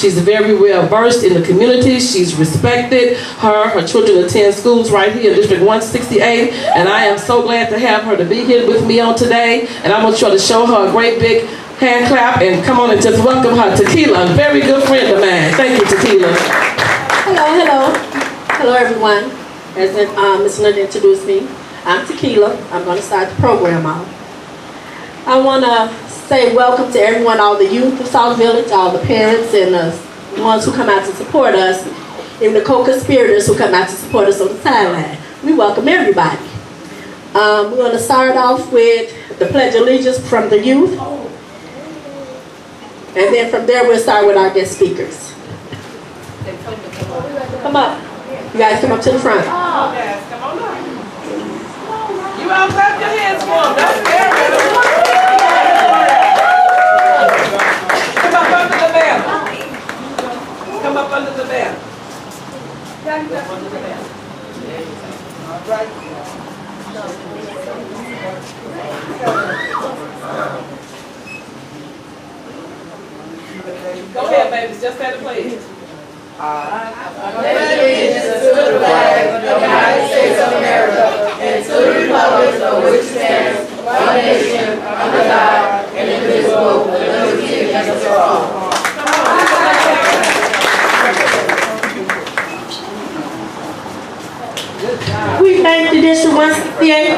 She's very well versed in the community. She's respected. Her children attend schools right here in District 168, and I am so glad to have her to be here with me on today. And I'm going to try to show her a great big hand clap and come on and just welcome her, Tequila, a very good friend of mine. Thank you, Tequila. Hello. Hello, everyone. As Ms. Lynda introduced me, I'm Tequila. I'm going to start the program off. I want to say welcome to everyone, all the youth of Sauk Village, all the parents and the ones who come out to support us, and the co-conspirators who come out to support us on the sideline. We welcome everybody. We're going to start off with the Pledge of Allegiance from the youth. And then from there, we'll start with our guest speakers. Come up. You guys come up to the front. Oh, yes, come on up. You all clap your hands for them. That's very Come up under the banner. Come up under the banner. Come up under the banner. All right. Go ahead, babies. Just say the pledge. I pledge allegiance to the flag of the United States of America and to the republic for which it stands, one nation, under God, indivisible, with liberty and justice for all. We thank the District 168.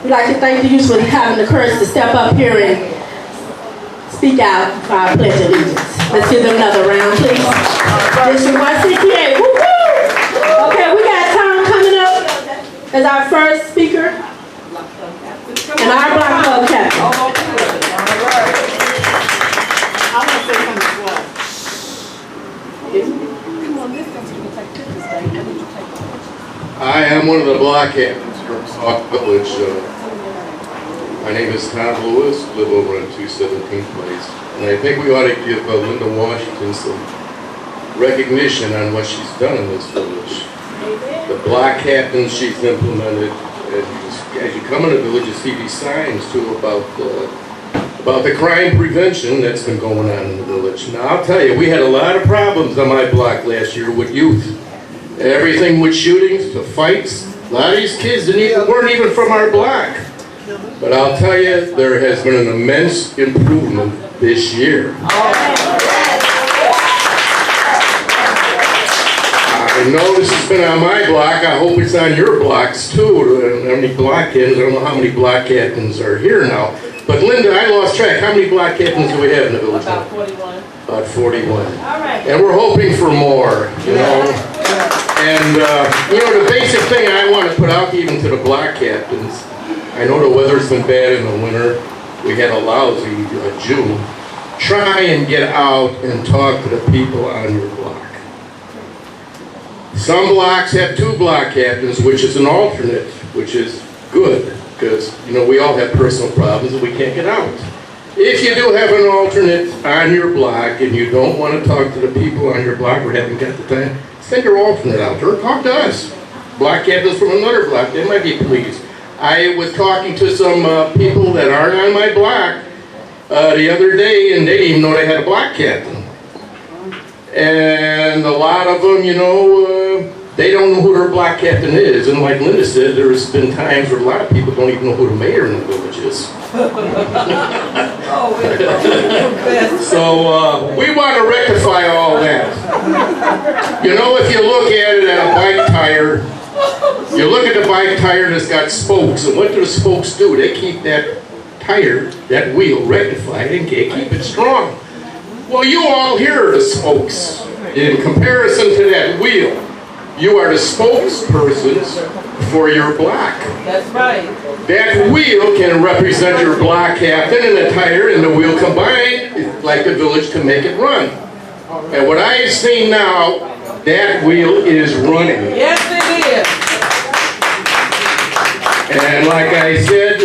We'd like to thank the youth for having the courage to step up here and speak out for our Pledge of Allegiance. Let's give them another round, please. District 168. Woo-hoo! Okay, we got Tom coming up as our first speaker and our Block Club captain. I want to say something as well. I am one of the block captains from Sauk Village. My name is Tom Lewis, live over on 217th Place. And I think we ought to give Lynda Washington some recognition on what she's done in this village. The block captains she's implemented. As you come in the village, you see these signs too about the crime prevention that's been going on in the village. Now I'll tell you, we had a lot of problems on my block last year with youth. Everything with shootings to fights. A lot of these kids weren't even from our block. But I'll tell you, there has been an immense improvement this year. I know this has been on my block. I hope it's on your blocks too. How many block captains? I don't know how many block captains are here now. But Lynda, I lost track. How many block captains do we have in the village now? About 41. About 41. All right. And we're hoping for more, you know. And, you know, the basic thing I want to put out even to the block captains, I know the weather's been bad in the winter. We had a lousy June. Try and get out and talk to the people on your block. Some blocks have 2 block captains, which is an alternate, which is good, because, you know, we all have personal problems and we can't get out. If you do have an alternate on your block and you don't want to talk to the people on your block or haven't got the time, send your alternate out there. Talk to us. Block captains from another block, they might be pleased. I was talking to some people that aren't on my block the other day, and they didn't even know they had a block captain. And a lot of them, you know, they don't know who their block captain is. And like Lynda said, there's been times where a lot of people don't even know who the mayor in the village is. So we want to rectify all that. You know, if you look at it at a bike tire, you look at the bike tire that's got spokes, and what do the spokes do? They keep that tire, that wheel, rectified and keep it strong. Well, you all here are the spokes. In comparison to that wheel, you are the spokespersons for your block. That's right. That wheel can represent your block captain, and the tire and the wheel combined, like the village, to make it run. And what I have seen now, that wheel is running. Yes, it is. And like I said,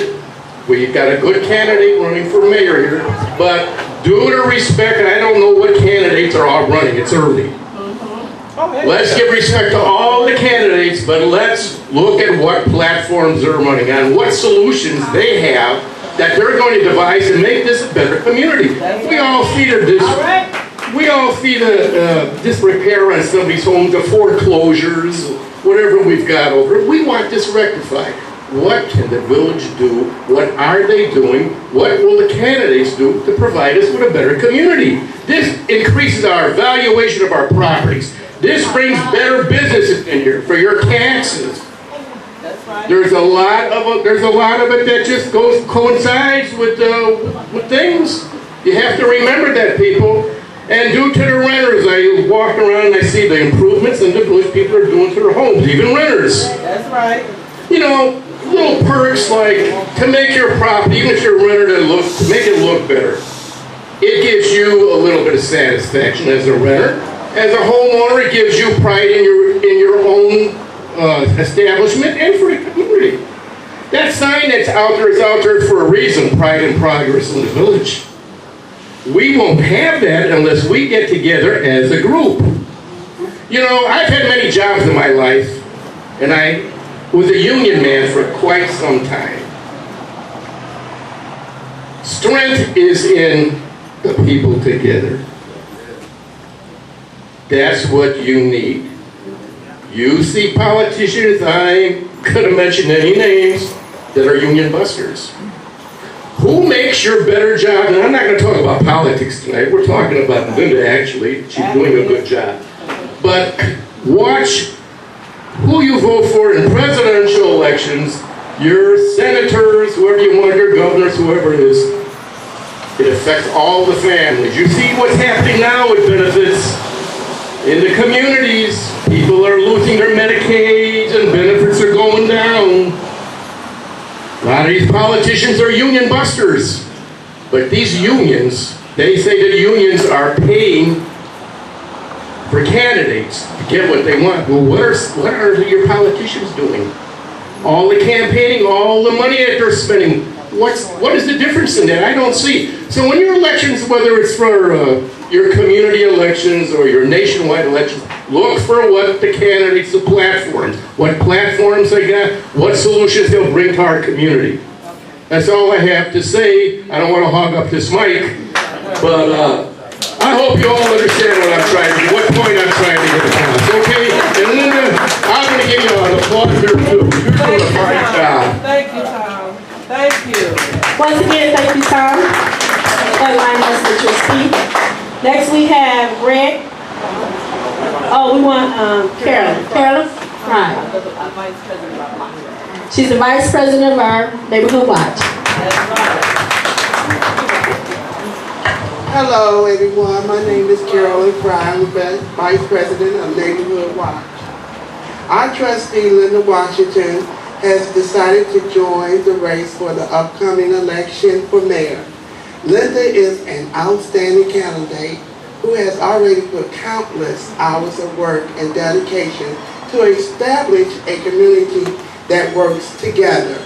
we've got a good candidate running for mayor here, but due to respect, and I don't know what candidates are all running, it's early. Let's give respect to all the candidates, but let's look at what platforms they're running on, what solutions they have that they're going to devise to make this a better community. We all see the disrepair on somebody's home, the foreclosures, whatever we've got over it. We want this rectified. What can the village do? What are they doing? What will the candidates do to provide us with a better community? This increases our valuation of our properties. This brings better businesses in here for your taxes. There's a lot of it that just coincides with things. You have to remember that, people. And due to the renters, I walk around and I see the improvements and the village people are doing to their homes, even renters. That's right. You know, little perks like to make your property, even if you're a renter, to make it look better. It gives you a little bit of satisfaction as a renter. As a homeowner, it gives you pride in your own establishment and for the community. That sign that's out there is out there for a reason, pride and progress in the village. We won't have that unless we get together as a group. You know, I've had many jobs in my life, and I was a union man for quite some time. Strength is in the people together. That's what you need. You see politicians, I ain't gonna mention any names, that are union busters. Who makes your better job? And I'm not gonna talk about politics tonight. We're talking about Lynda, actually. She's doing a good job. But watch who you vote for in presidential elections, your senators, whoever you want, your governors, whoever it is. It affects all the families. You see what's happening now with benefits in the communities. People are losing their Medicaid and benefits are going down. A lot of these politicians are union busters. But these unions, they say that unions are paying for candidates to get what they want. Well, what are your politicians doing? All the campaigning, all the money that they're spending, what is the difference in that? I don't see. So when your elections, whether it's for your community elections or your nationwide elections, look for what the candidates, the platforms, what platforms they got, what solutions they'll bring to our community. That's all I have to say. I don't want to hog up this mic, but I hope you all understand what I'm trying to do, what point I'm trying to get across, okay? And Lynda, I'm going to give you an applause here too. You're doing a fine job. Thank you, Tom. Thank you. Once again, thank you, Tom. That line was the trustee. Next we have Greg. Oh, we want Carolyn. Carolyn? Right. She's the vice president of our neighborhood watch. Hello, everyone. My name is Carolyn Fry. I'm the Vice President of Neighborhood Watch. Our trustee, Lynda Washington, has decided to join the race for the upcoming election for mayor. Lynda is an outstanding candidate who has already put countless hours of work and dedication to establish a community that works together.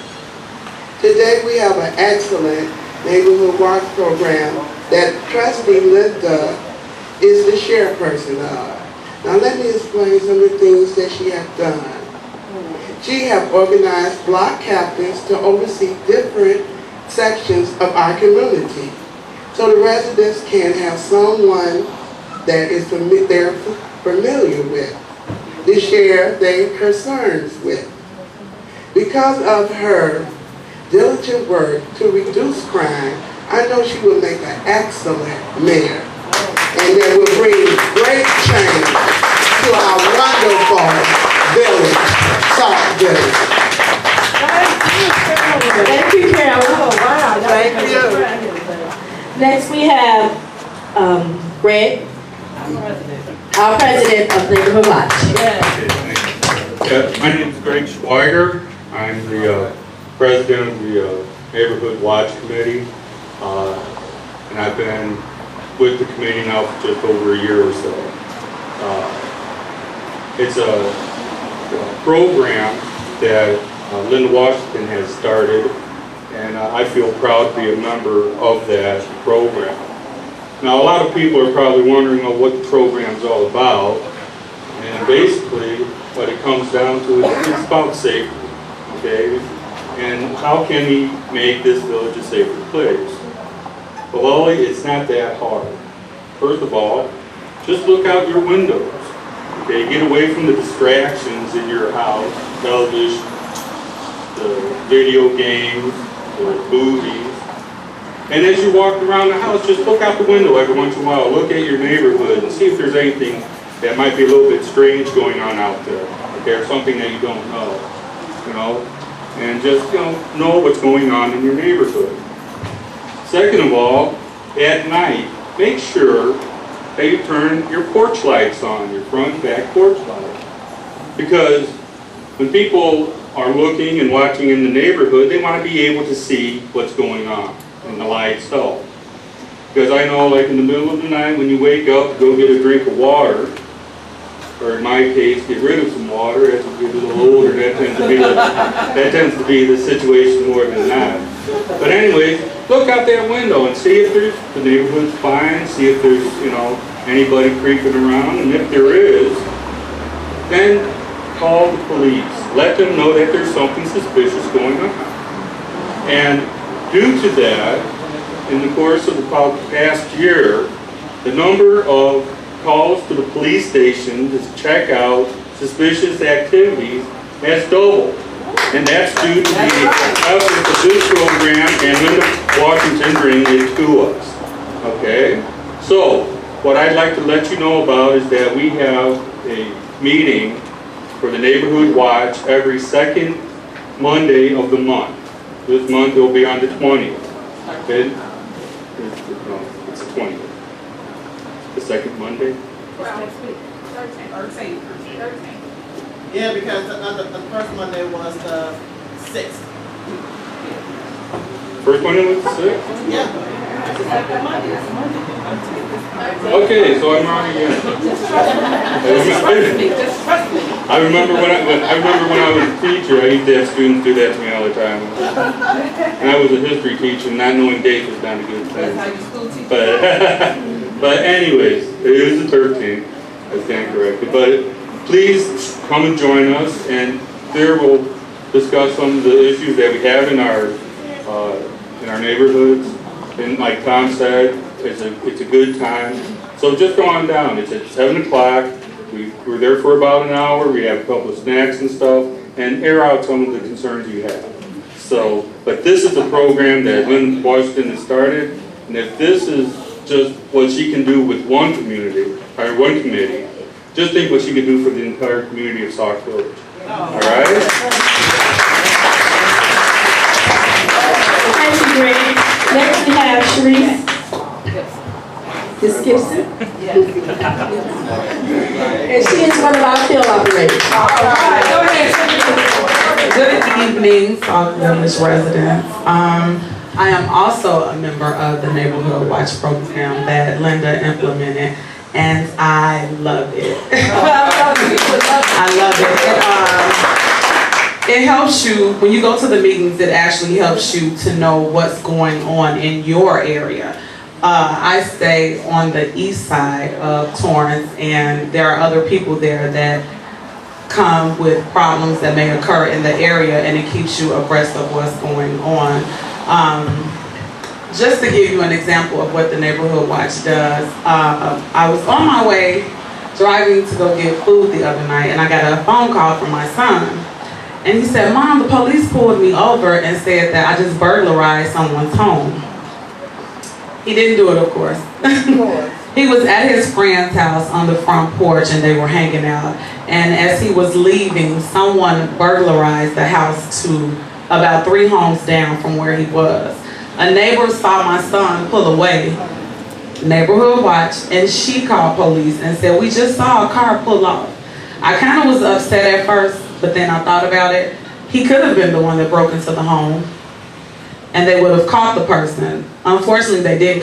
Today we have an excellent neighborhood watch program that Trustee Lynda is the chairperson of. Now let me explain some of the things that she has done. She has organized block captains to oversee different sections of our community, so the residents can have someone that they're familiar with to share their concerns with. Because of her diligent work to reduce crime, I know she will make an excellent mayor, and that will bring great change to our wonderful village, Sauk village. Thank you, Carolyn. Oh, wow. Thank you. Next we have Greg, our president of Neighborhood Watch. My name is Greg Schweiger. I'm the president of the Neighborhood Watch Committee. And I've been with the committee now for just over a year or so. It's a program that Lynda Washington has started, and I feel proud to be a member of that program. Now, a lot of people are probably wondering what the program's all about, and basically what it comes down to is it's about safety, okay? And how can we make this village a safer place? Well, it's not that hard. First of all, just look out your windows. Okay, get away from the distractions in your house, television, the video games, the movies. And as you walk around the house, just look out the window every once in a while. Look at your neighborhood and see if there's anything that might be a little bit strange going on out there. Okay, or something that you don't know, and just, know what's going on in your neighborhood. Second of all, at night, make sure that you turn your porch lights on, your front and back porch lights. Because when people are looking and watching in the neighborhood, they want to be able to see what's going on, and the lights help. Because I know, like in the middle of the night when you wake up, go get a drink of water, or in my case, get rid of some water as you get a little older. That tends to be the situation more than not. But anyways, look out that window and see if the neighborhood's fine, see if there's, anybody creeping around, and if there is, then call the police. Let them know that there's something suspicious going on. And due to that, in the course of the past year, the number of calls to the police station to check out suspicious activities has doubled. And that's due to the efforts of this program and Lynda Washington bringing it to us. Okay? So, what I'd like to let you know about is that we have a meeting for the Neighborhood Watch every second Monday of the month. This month it will be on the 20th. Okay? It's the 20th. The second Monday? Next week. 13. Yeah, because the first Monday was the 6th. First Monday was the 6th? Yeah. Okay, so I'm wrong again. I remember when I was a teacher, I used to have students do that to me all the time. And I was a history teacher, not knowing dates was not a good thing. That's how you school teach. But anyways, it is the 13th. I stand corrected. But please come and join us, and there we'll discuss some of the issues that we have in our neighborhoods. And like Tom said, it's a good time. So just go on down. It's at 7 o'clock. We're there for about an hour. We have a couple of snacks and stuff, and air out some of the concerns you have. So, but this is a program that Lynda Washington has started, and if this is just what she can do with one community, or one committee, just think what she can do for the entire community of Sauk Village. All right? Thank you, Greg. Next we have Sharice. Ms. Gibson. And she is one of our field operators. All right, go ahead. Good evening, Sauk Village residents. I am also a member of the Neighborhood Watch program that Lynda implemented, and I love it. I love it. It helps you, when you go to the meetings, it actually helps you to know what's going on in your area. I stay on the east side of Torrance, and there are other people there that come with problems that may occur in the area, and it keeps you abreast of what's going on. Just to give you an example of what the Neighborhood Watch does, I was on my way driving to go get food the other night, and I got a phone call from my son. And he said, "Mom, the police pulled me over and said that I just burglarized someone's home." He didn't do it, of course. He was at his friend's house on the front porch, and they were hanging out. And as he was leaving, someone burglarized the house to about 3 homes down from where he was. A neighbor saw my son pull away, Neighborhood Watch, and she called police and said, "We just saw a car pull off." I kind of was upset at first, but then I thought about it. He could have been the one that broke into the home, and they would have caught the person. Unfortunately, they didn't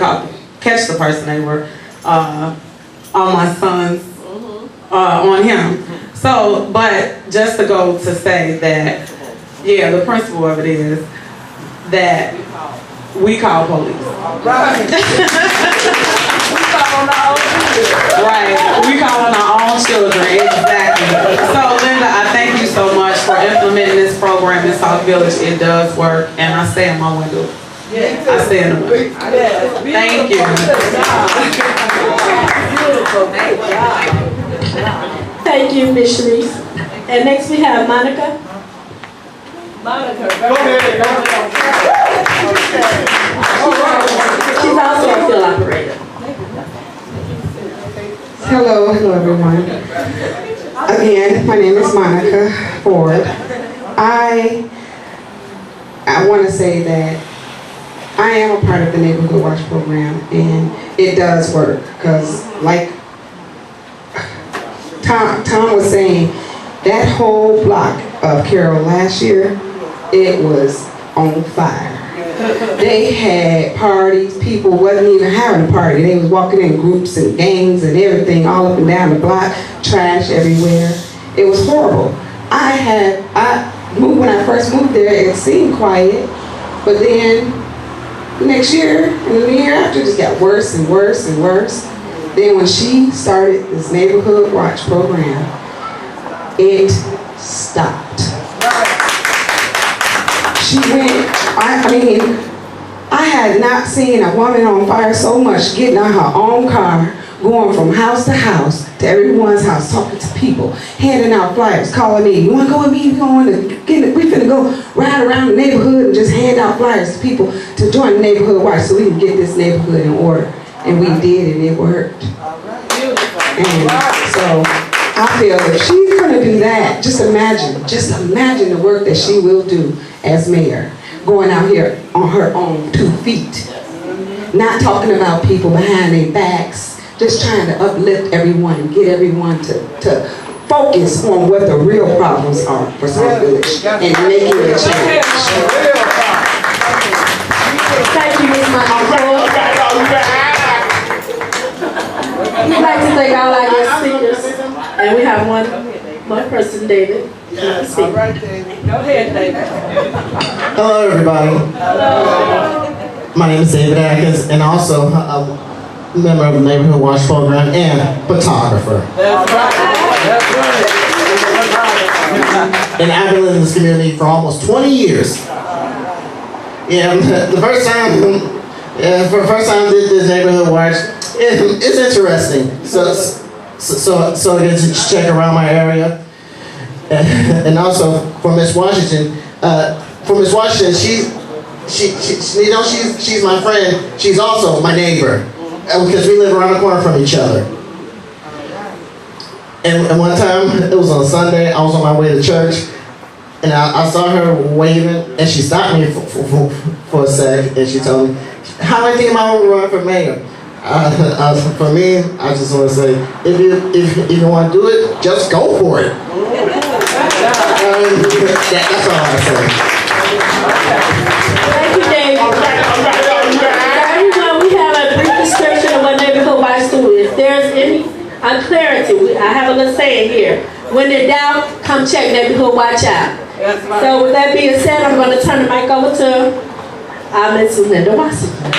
catch the person. They were on my son's, on him. So, but just to go to say that, yeah, the principle of it is that we call police. Right. Right. We call on our own children. Exactly. So, Lynda, I thank you so much for implementing this program. program in Sauk Village. It does work, and I stay in my window. I stay in the window. Thank you. Thank you, Ms. Sharice. And next we have Monica. She's also a field operator. Hello everyone. Again, my name is Monica Ford. I want to say that I am a part of the Neighborhood Watch program, and it does work because, like Tom was saying, that whole block of Carroll last year, it was on fire. They had parties. People wasn't even having a party. They was walking in groups and gangs and everything all up and down the block, trash everywhere. It was horrible. When I first moved there, it seemed quiet, but then the next year and the year after, it just got worse and worse and worse. Then when she started this Neighborhood Watch program, it stopped. She went, I had not seen a woman on fire so much, getting out her own car, going from house to everyone's house, talking to people, handing out flyers, calling me, you want to go with me? We finna go ride around the neighborhood and just hand out flyers to people to join the Neighborhood Watch so we can get this neighborhood in order. And we did, and it worked. And so I feel if she's gonna do that, just imagine the work that she will do as mayor, going out here on her own 2 feet, not talking about people behind their backs, just trying to uplift everyone and get everyone to focus on what the real problems are for Sauk Village and making a change. Thank you, Ms. Monica. We'd like to thank all our guest speakers, and we have one person, David. Yes, all right, David. Go ahead, David. Hello, everybody. Hello. My name is David Atkins, and also a member of the Neighborhood Watch program and photographer. That's right. That's right. And I've been living in this community for almost 20 years. Yeah, the first time I did this Neighborhood Watch, it's interesting. So I get to check around my area. And also for Miss Washington, she's my friend. She's also my neighbor because we live around the corner from each other. And one time, it was on a Sunday, I was on my way to church, and I saw her waving, and she stopped me for a sec, and she told me, "How do you think about running for mayor?" For me, I just want to say, if you want to do it, just go for it. That's all I say. Thank you, David. Everyone, we have a brief description of what Neighborhood Watch do. If there's any unclarity, I have a little saying here. When they're down, come check Neighborhood Watch out. So with that being said, I'm going to turn the mic over to Ms. Lynda Washington.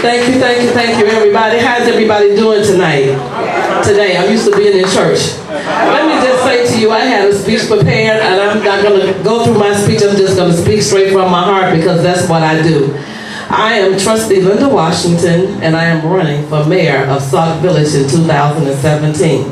Thank you, everybody. How's everybody doing tonight? Today, I'm used to being in church. Let me just say to you, I had a speech prepared, and I'm not going to go through my speech. I'm just going to speak straight from my heart because that's what I do. I am Trustee Lynda Washington, and I am running for mayor of Sauk Village in 2017.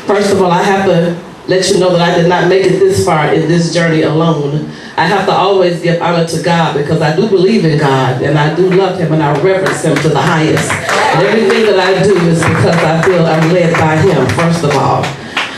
First of all, I have to let you know that I did not make it this far in this journey alone. I have to always give honor to God because I do believe in God and I do love Him and I reverence Him to the highest. And everything that I do is because I feel I'm led by Him, first of all.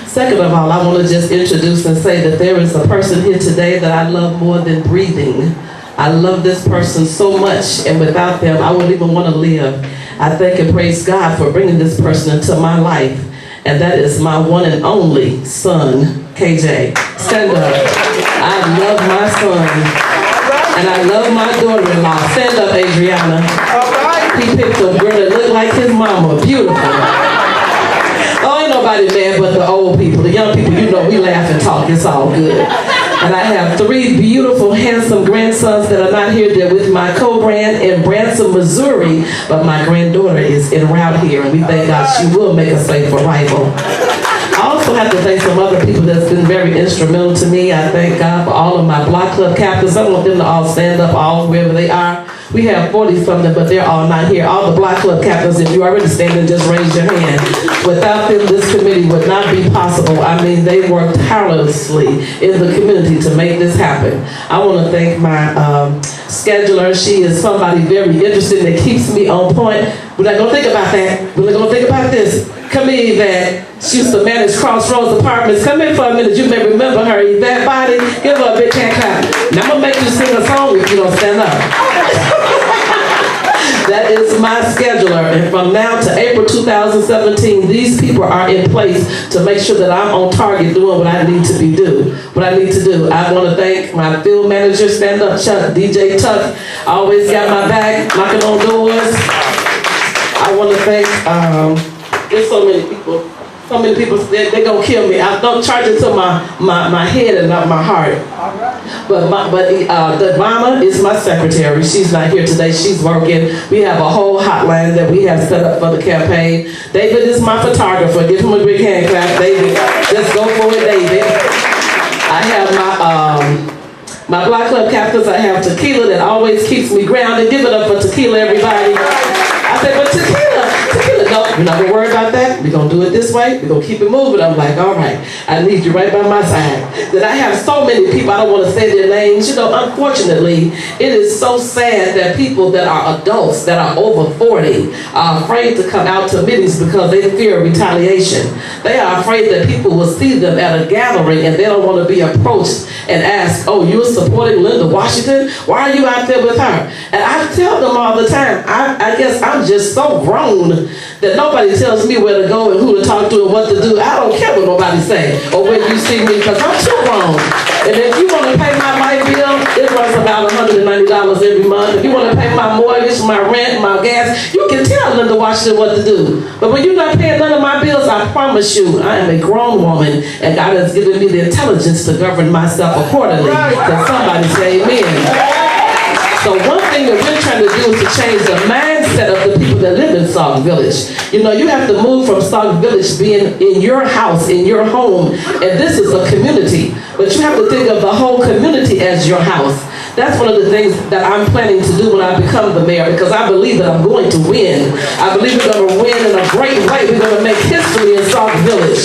Second of all, I want to just introduce and say that there is a person here today that I love more than breathing. I love this person so much, and without them, I wouldn't even want to live. I thank and praise God for bringing this person into my life. And that is my one and only son, KJ. Stand up. I love my son. And I love my daughter-in-law. Stand up, Adriana. He picked a girl that looked like his mama. Beautiful. Oh, ain't nobody mad but the old people. The young people, you know, we laugh and talk. It's all good. And I have 3 beautiful, handsome grandsons that are not here. They're with my co-grand in Branson, Missouri, but my granddaughter is en route here, and we thank God she will make a safe arrival. I also have to thank some other people that's been very instrumental to me. I thank God for all of my block club captains. I want them to all stand up, all wherever they are. We have 40-something, but they're all not here. All the block club captains, if you already standing, just raise your hand. Without them, this committee would not be possible. I mean, they work tirelessly in the community to make this happen. I want to thank my scheduler. She is somebody very interesting that keeps me on point. We're not going to think about that. We're going to think about this. Come in, Yvette. She used to manage Crossroads Apartments. Come in for a minute. You may remember her, Yvette Body. Give her a big hand clap. Now I'm going to make you sing a song if you don't stand up. That is my scheduler, and from now to April 2017, these people are in place to make sure that I'm on target doing what I need to do. I want to thank my field manager, stand up Chuck, DJ Tuck, always got my back, knocking on doors. I want to thank, there's so many people, they're going to kill me. I don't charge it to my head and not my heart. But the mama is my secretary. She's not here today. She's working. We have a whole hotline that we have set up for the campaign. David is my photographer. Give him a big hand clap, David. Let's go for it, David. I have my block club captains. I have Tequila that always keeps me grounded. Give it up for Tequila, everybody. I said, but Tequila, no, we're not going to worry about that. We're going to do it this way. We're going to keep it moving. I'm like, all right, I need you right by my side. That I have so many people, I don't want to say their names. You know, unfortunately, it is so sad that people that are adults, that are over 40, are afraid to come out to meetings because they fear retaliation. They are afraid that people will see them at a gathering and they don't want to be approached and ask, oh, you're supporting Lynda Washington? Why are you out there with her? And I tell them all the time, I guess I'm just so grown that nobody tells me where to go and who to talk to and what to do. I don't care what nobody say or when you see me because I'm too grown. And if you want to pay my light bill, it runs about $190 every month. If you want to pay my mortgage, my rent, my gas, you can tell Lynda Washington what to do. But when you're not paying none of my bills, I promise you, I am a grown woman and God has given me the intelligence to govern myself accordingly. Can somebody say amen? So one thing that we're trying to do is to change the mindset of the people that live in Sauk Village. You know, you have to move from Sauk Village being in your house, in your home, and this is a community. But you have to think of the whole community as your house. That's one of the things that I'm planning to do when I become the mayor, because I believe that I'm going to win. I believe we're going to win in a great way. We're going to make history in Sauk Village.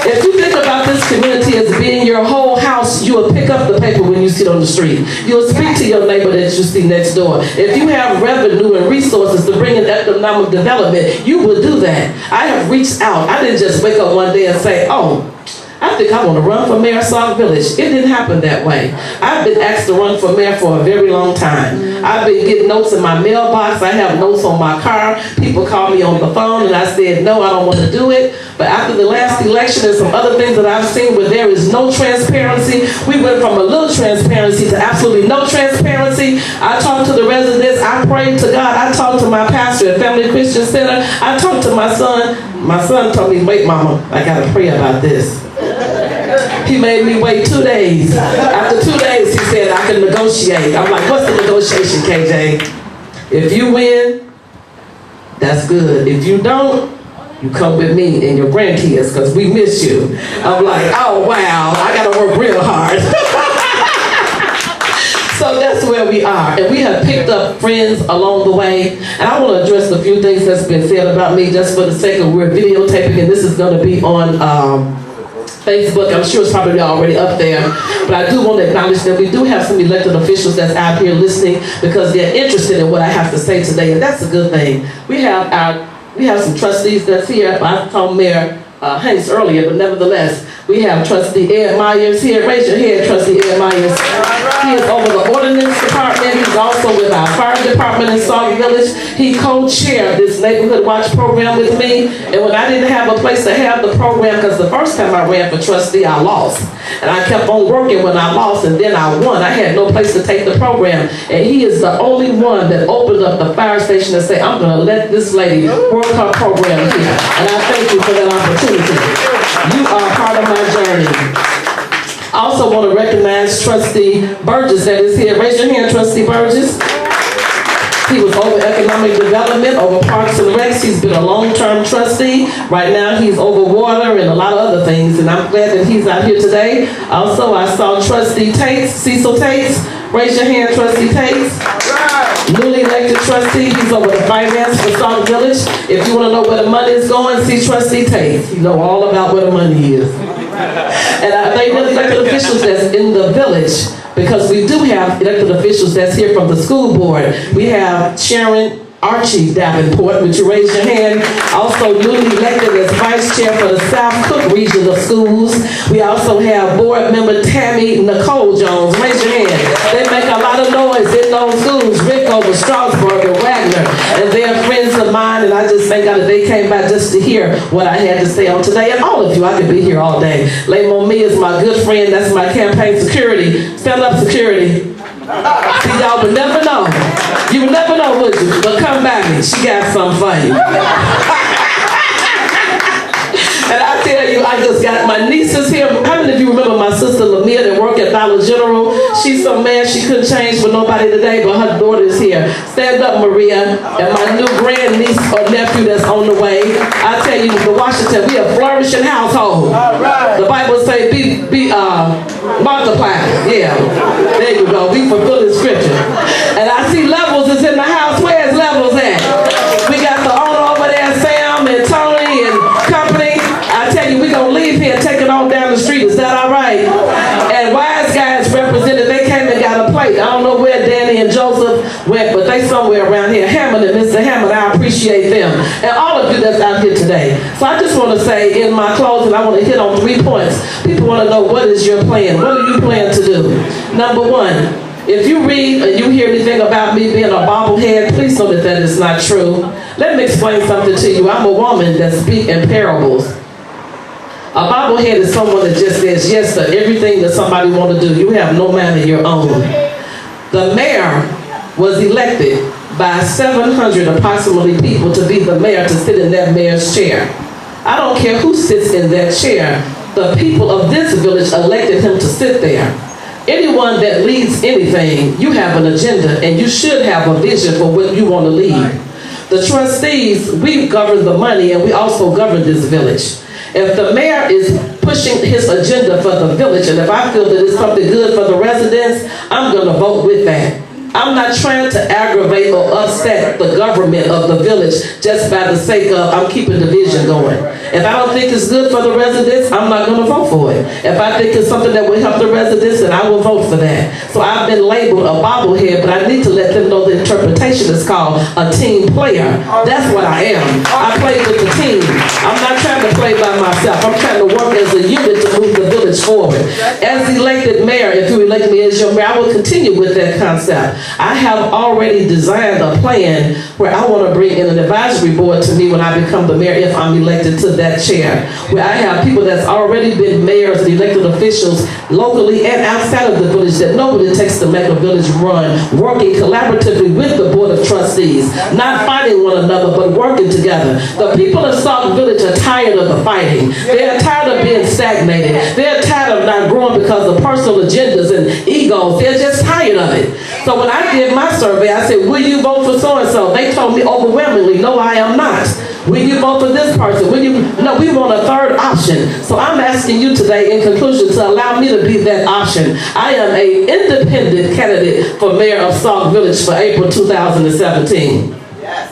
If you think about this community as being your whole house, you will pick up the paper when you sit on the street. You'll speak to your neighbor that you see next door. If you have revenue and resources to bring in economic development, you will do that. I have reached out. I didn't just wake up one day and say, oh, I think I want to run for mayor of Sauk Village. It didn't happen that way. I've been asked to run for mayor for a very long time. I've been getting notes in my mailbox. I have notes on my car. People call me on the phone and I said, no, I don't want to do it. But after the last election and some other things that I've seen where there is no transparency, we went from a little transparency to absolutely no transparency. I talked to the residents. I prayed to God. I talked to my pastor at Family Christian Center. I talked to my son. My son told me, wait, mama, I got to pray about this. He made me wait 2 days. After 2 days, he said, I can negotiate. I'm like, what's the negotiation, KJ? If you win, that's good. If you don't, you come with me and your grandkids because we miss you. I'm like, oh, wow, I got to work real hard. So that's where we are. And we have picked up friends along the way. And I want to address a few things that's been said about me just for the sake of we're videotaping, and this is going to be on Facebook. I'm sure it's probably already up there. But I do want to acknowledge that we do have some elected officials that's out here listening because they're interested in what I have to say today, and that's a good thing. We have some trustees that's here. I told Mayor Hanks earlier, but nevertheless, we have Trustee Ed Myers here. Raise your hand, Trustee Ed Myers. He is over the ordinance department. He's also with our fire department in Sauk Village. He co-chaired this neighborhood watch program with me. And when I didn't have a place to have the program, because the first time I ran for trustee, I lost. And I kept on working when I lost, and then I won. I had no place to take the program. And he is the only one that opened up the fire station and said, I'm going to let this lady work her program here. And I thank you for that opportunity. You are part of my journey. I also want to recognize Trustee Burgess that is here. Raise your hand, Trustee Burgess. He was over economic development, over parks and recs. He's been a long-term trustee. Right now, he's over water and a lot of other things, and I'm glad that he's out here today. Also, I saw Trustee Tates, Cecil Tates. Raise your hand, Trustee Tates. Newly elected trustee. He's over the finance for Sauk Village. If you want to know where the money is going, see Trustee Tates. You know all about where the money is. And I thank the elected officials that's in the village, because we do have elected officials that's here from the school board. We have Sharon Archie Davenport, would you raise your hand? Also newly elected as vice chair for the South Cook region of schools. We also have board member Tammy Nicole Jones. Raise your hand. They make a lot of noise in those schools, Rickover, Strasburg, and Wagner. And they're friends of mine, and I just thank God that they came by just to hear what I had to say on today. And all of you, I could be here all day. Laymo Me is my good friend. That's my campaign security. Stand up, security. See, y'all would never know. You would never know, would you? But come back me. She got something for you. And I tell you, I just got my nieces here. How many of you remember my sister Lamia that worked at Dollar General? She's so mad she couldn't change for nobody today, but her daughter is here. Stand up, Maria. And my new grandniece or nephew that's on the way. I tell you, the Washington, we a flourishing household. All right. The Bible say multiply. Yeah. There you go. We fulfilling scripture. And I see Levels is in the house. Where's Levels at? We got the owner over there, Sam and Tony and company. I tell you, we're going to leave here and take it on down the street. Is that all right? And Wise Guys represented, they came and got a plate. I don't know where Danny and Joseph went, but they somewhere around here. Hammond and Mr. Hammond, I appreciate them. And all of you that's out here today. So I just want to say in my closing, I want to hit on 3 points. People want to know, what is your plan? What do you plan to do? Number one, if you read and you hear anything about me being a bobblehead, please know that that is not true. Let me explain something to you. I'm a woman that speaks in parables. A bobblehead is someone that just says yes to everything that somebody wants to do. You have no mind of your own. The mayor was elected by 700 approximately people to be the mayor, to sit in that mayor's chair. I don't care who sits in that chair. The people of this village elected him to sit there. Anyone that leads anything, you have an agenda and you should have a vision for what you want to lead. The trustees, we govern the money and we also govern this village. If the mayor is pushing his agenda for the village, and if I feel that it's something good for the residents, I'm going to vote with that. I'm not trying to aggravate or upset the government of the village just by the sake of I'm keeping the vision going. If I don't think it's good for the residents, I'm not going to vote for it. If I think it's something that will help the residents, then I will vote for that. So I've been labeled a bobblehead, but I need to let them know the interpretation is called a team player. That's what I am. I play with the team. I'm not trying to play by myself. I'm trying to work as a unit to move the village forward. As elected mayor, if you elect me as your mayor, I will continue with that concept. I have already designed a plan where I want to bring in an advisory board to me when I become the mayor, if I'm elected to that chair. Where I have people that's already been mayors and elected officials locally and outside of the village that know what it takes to make a village run, working collaboratively with the board of trustees, not fighting one another, but working together. The people of Sauk Village are tired of the fighting. They're tired of being stagnated. They're tired of not growing because of personal agendas and egos. They're just tired of it. So when I did my survey, I said, will you vote for so-and-so? They told me overwhelmingly, no, I am not. Will you vote for this person? Will you? No, we want a third option. So I'm asking you today, in conclusion, to allow me to be that option. I am an independent candidate for mayor of Sauk Village for April 2017. Yes.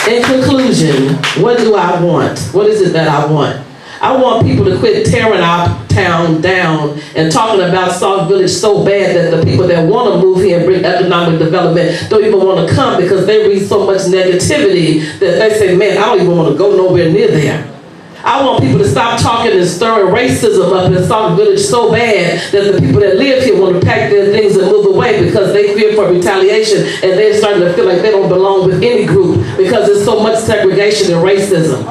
In conclusion, what do I want? What is it that I want? I want people to quit tearing our town down and talking about Sauk Village so bad that the people that want to move here and bring economic development don't even want to come because they read so much negativity that they say, man, I don't even want to go nowhere near there. I want people to stop talking and stirring racism up in Sauk Village so bad that the people that live here want to pack their things and move away because they fear for retaliation and they're starting to feel like they don't belong with any group because there's so much segregation and racism.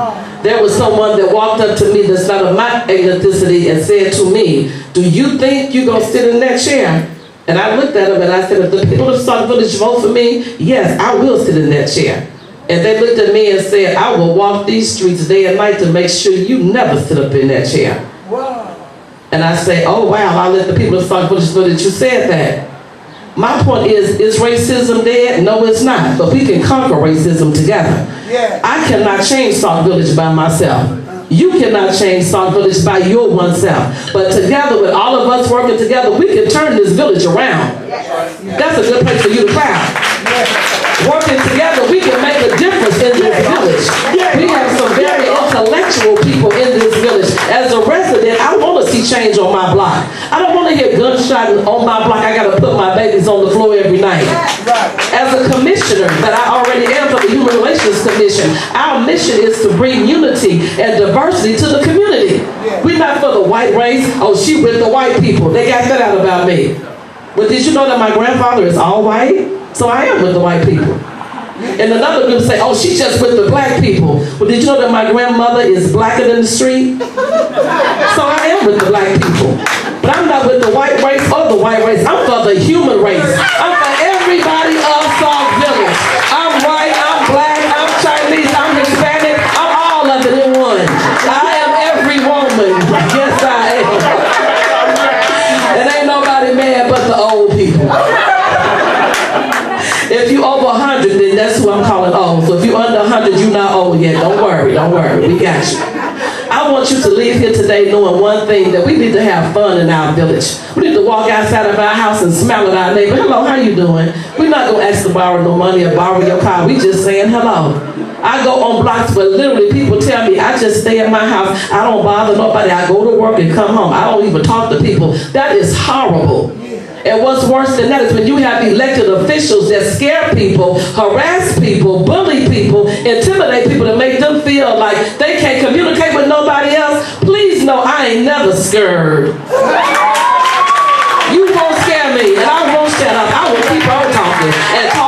There was someone that walked up to me that's not of my ethnicity and said to me, do you think you're going to sit in that chair? And I looked at him and I said, if the people of Sauk Village vote for me, yes, I will sit in that chair. And they looked at me and said, I will walk these streets day and night to make sure you never sit up in that chair. Wow. And I say, oh wow, I'll let the people of Sauk Village know that you said that. My point is racism dead? No, it's not. But we can conquer racism together. Yeah. I cannot change Sauk Village by myself. You cannot change Sauk Village by your oneself. But together, with all of us working together, we can turn this village around. That's a good place for you to clap. Working together, we can make a difference in this village. We have some very intellectual people in this village. As a resident, I want to see change on my block. I don't want to hear gunshots on my block. I got to put my babies on the floor every night. As a commissioner that I already am for the Human Relations Commission, our mission is to bring unity and diversity to the community. We're not for the white race. Oh, she with the white people. They got that out about me. But did you know that my grandfather is all white? So I am with the white people. And another group say, oh, she's just with the black people. Well, did you know that my grandmother is blacker than the street? So I am with the black people. But I'm not with the white race or the white race. I'm for the human race. I'm for everybody of Sauk Village. I'm white, I'm black, I'm Chinese, I'm Hispanic. I'm all of it in one. I am every woman. Yes, I am. And ain't nobody mad but the old people. If you over 100, then that's who I'm calling old. So if you under 100, you're not old yet. Don't worry, we got you. I want you to leave here today knowing one thing, that we need to have fun in our village. We need to walk outside of our house and smile at our neighbor. Hello, how you doing? We're not going to ask to borrow no money or borrow your car. We just saying hello. I go on blocks where literally people tell me, I just stay in my house. I don't bother nobody. I go to work and come home. I don't even talk to people. That is horrible. And what's worse than that is when you have elected officials that scare people, harass people, bully people, intimidate people to make them feel like they can't communicate with nobody else. Please know I ain't never scared. You won't scare me, and I won't shut up. I will keep on talking and talking.